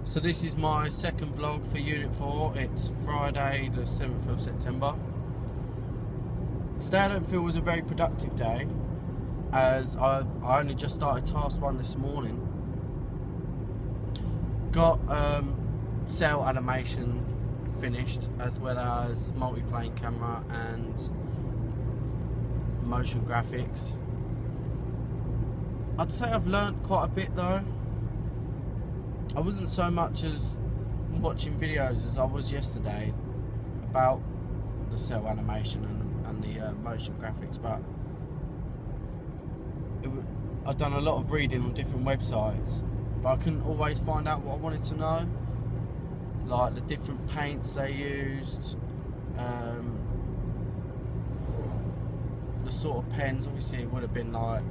So this is my second vlog for Unit 4. It's Friday the 7th of September. Today I don't feel was a very productive day, as I only just started task 1 this morning. Got cell animation finished, as well as multi-plane camera and motion graphics. I'd say I've learnt quite a bit though. I wasn't so much as watching videos as I was yesterday about the cell animation and the motion graphics, but I've done a lot of reading on different websites, but I couldn't always find out what I wanted to know, like the different paints they used, the sort of pens. Obviously it would have been like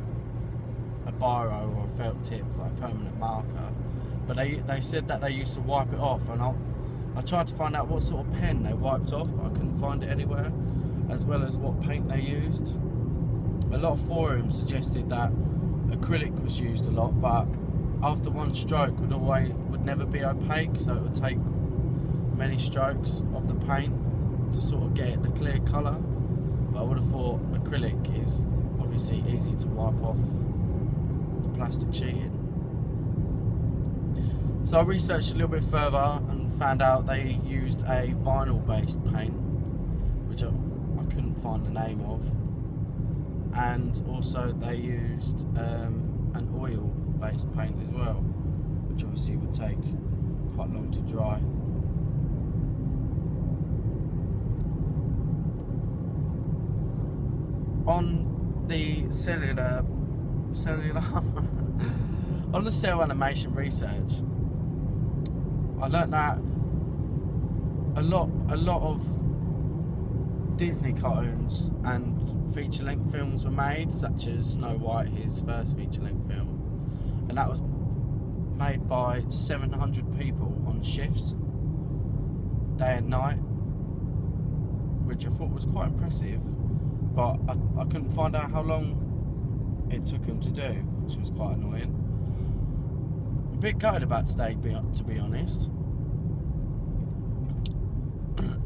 a biro or a felt tip, like a permanent marker, but they said that they used to wipe it off, and I tried to find out what sort of pen they wiped off, but I couldn't find it anywhere, as well as what paint they used. A lot of forums suggested that acrylic was used a lot, but after one stroke would never be opaque, so it would take many strokes of the paint to sort of get it the clear colour. But I would have thought acrylic is obviously easy to wipe off the plastic sheeting. So I researched a little bit further and found out they used a vinyl based paint, which I couldn't find the name of, and also they used an oil based paint as well, which obviously would take quite long to dry. On the cellular on the cell animation research, I learnt that a lot of Disney cartoons and feature-length films were made, such as Snow White, his first feature-length film, and that was made by 700 people on shifts, day and night, which I thought was quite impressive, but I couldn't find out how long it took them to do, which was quite annoying. A bit gutted about today, to be honest,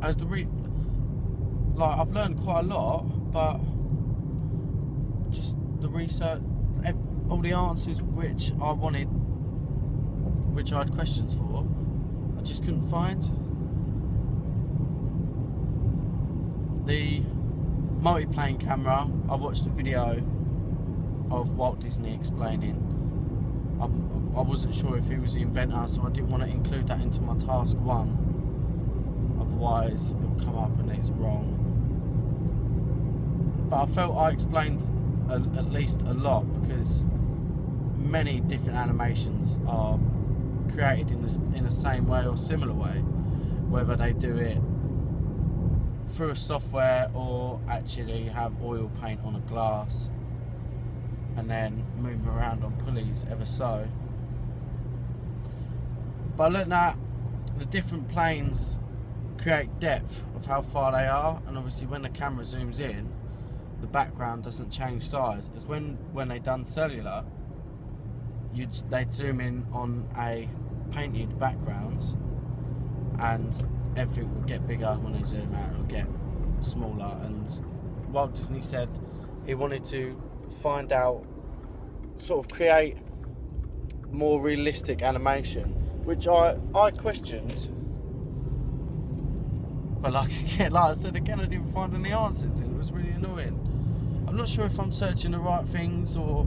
as I've learned quite a lot, but just the research, all the answers which I wanted, which I had questions for, I just couldn't find. The multi-plane camera, I watched a video of Walt Disney explaining. I wasn't sure if he was the inventor, so I didn't want to include that into my task 1, otherwise it will come up and it's wrong. But I felt I explained at least a lot, because many different animations are created in the same way or similar way, whether they do it through a software or actually have oil paint on a glass and then move them around on pulleys ever so. But I learned that the different planes create depth of how far they are, and obviously when the camera zooms in, the background doesn't change size. As when they done cellular, they'd zoom in on a painted background and everything would get bigger. When they zoom out, it would get smaller. And Walt Disney said he wanted to find out, sort of create more realistic animation, which I questioned, but like I said again, I didn't find any answers, and it was really annoying. I'm not sure if I'm searching the right things, or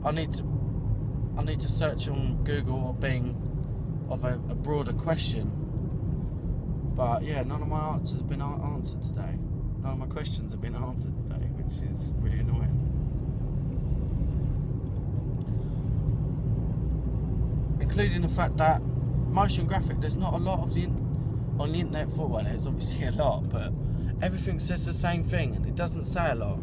I need to search on Google or Bing of a broader question. But yeah, none of my answers have been answered today. None of my questions have been answered today, which is really annoying. Including the fact that motion graphic, there's not a lot of on the internet for, well, there's obviously a lot, but everything says the same thing and it doesn't say a lot.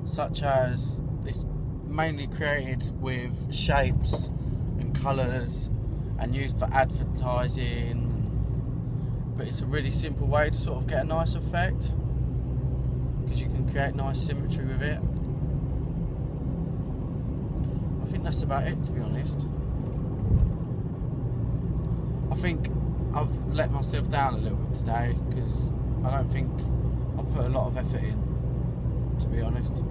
Such as, it's mainly created with shapes and colours and used for advertising, but it's a really simple way to sort of get a nice effect, because you can create nice symmetry with it. think that's about it, to be honest. I think I've let myself down a little bit today because I don't think I put a lot of effort in, to be honest.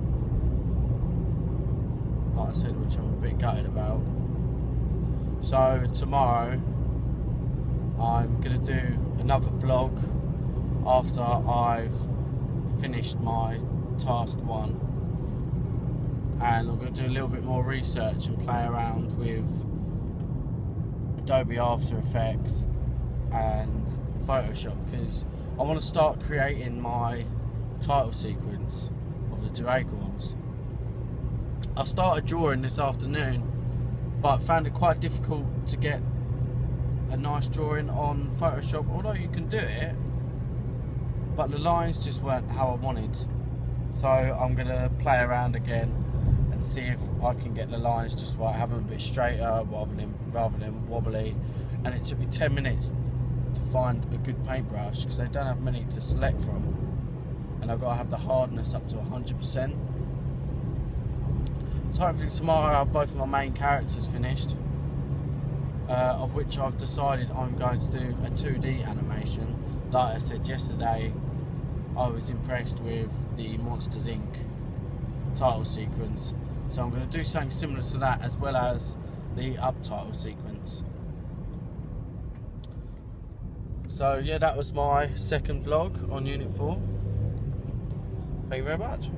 Like I said, which I'm a bit gutted about. So tomorrow I'm going to do another vlog after I've finished my task 1, and I'm going to do a little bit more research and play around with Adobe After Effects and Photoshop, because I want to start creating my title sequence of the 2 acorns. I started drawing this afternoon, but I found it quite difficult to get a nice drawing on Photoshop, although you can do it, but the lines just weren't how I wanted. So I'm going to play around again and see if I can get the lines just right, have them a bit straighter rather than wobbly. And it took me 10 minutes to find a good paintbrush because they don't have many to select from, and I've got to have the hardness up to 100%. So hopefully tomorrow I'll have both of my main characters finished, of which I've decided I'm going to do a 2D animation. Like I said yesterday, I was impressed with the Monsters Inc. title sequence, so I'm going to do something similar to that as well as the Up-title sequence. So yeah, that was my second vlog on Unit 4. Thank you very much.